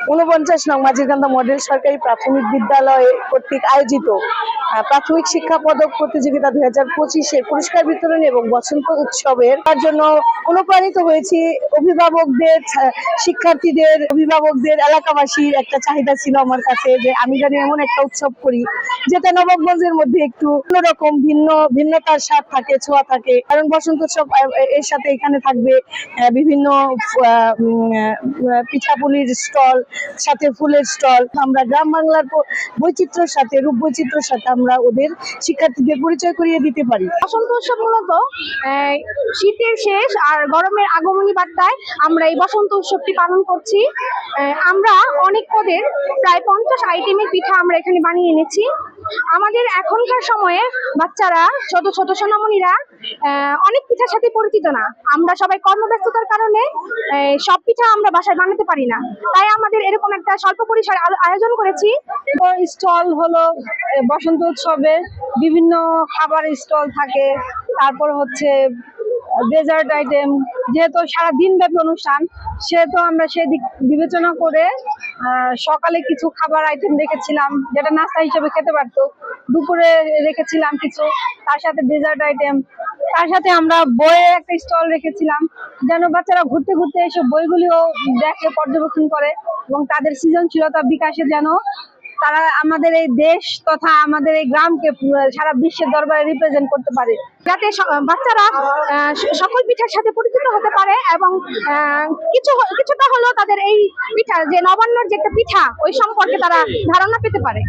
49 নং মাঝিরকান্দা মডেল সরকারি প্রাথমিক বিদ্যালয় কর্তৃক আয়োজিত প্রাথমিক শিক্ষা পদক প্রতিযোগিতা 2025-এর পুরস্কার বিতরণ এবং বসন্ত উৎসবের তার জন্য অনুপ্রাণিত হয়েছি। অভিভাবকদের, শিক্ষার্থীদের, অভিভাবকদের, এলাকাবাসীর একটা চাহিদা ছিল আমার কাছে যে আমি জানি এমন একটা উৎসব করি যেটা নবাবগঞ্জের মধ্যে একটু অন্যরকম ভিন্নতার স্বাদ থাকে, ছোঁয়া থাকে। কারণ বসন্ত উৎসব এর সাথে এখানে থাকবে বিভিন্ন পিঠাপুলির স্টল, সাথে ফুলের স্টল। আমরা গ্রাম বাংলার বৈচিত্র্যের সাথে, রূপ বৈচিত্র্যের সাথে আমরা ওদের শিক্ষার্থীদের পরিচয় করিয়ে দিতে পারি। বসন্ত উৎসব মূলত শীতের শেষ আর গরমের আগমনী বার্তায় আমরা এই বসন্ত উৎসবটি পালন করছি। আমরা অনেক পদের প্রায় 50 আইটেমের পিঠা আমরা এখানে বানিয়ে এনেছি। আমাদের এখনকার সময়ে বাচ্চারা, ছোট ছোট সোনামণিরা অনেক পিঠার সাথে পরিচিত না। আমরা সবাই কর্মব্যস্ততার কারণে সব পিঠা আমরা বাসায় বানাতে পারি না, তাই আমাদের এরকম একটা স্বল্প পরিসরে আয়োজন করেছি। স্টল হলো বসন্ত উৎসবে বিভিন্ন খাবারের স্টল থাকে, তারপর হচ্ছে ডেজার্ট আইটেম। যেহেতু সারা দিন ব্যাপী অনুষ্ঠান, সেহেতু আমরা সেদিক বিবেচনা করে সকালে কিছু খাবার আইটেম রেখেছিলাম যেটা নাস্তা হিসেবে খেতে পারতো। দুপুরে রেখেছিলাম কিছু, তার সাথে ডেজার্ট আইটেম। তার সাথে আমরা বইয়ের একটা স্টল রেখেছিলাম যেন বাচ্চারা ঘুরতে ঘুরতে এসব বইগুলিও দেখে, পর্যবেক্ষণ করে এবং তাদের সৃজনশীলতা বিকাশে যেন তারা আমাদের এই দেশ তথা আমাদের এই গ্রামকে সারা বিশ্বের দরবারে রিপ্রেজেন্ট করতে পারে, যাতে বাচ্চারা সকল পিঠার সাথে পরিচিত হতে পারে এবং কিছুটা হলেও তাদের এই পিঠা যে নবান্নর যে একটা পিঠা ওই সম্পর্কে তারা ধারণা পেতে পারে।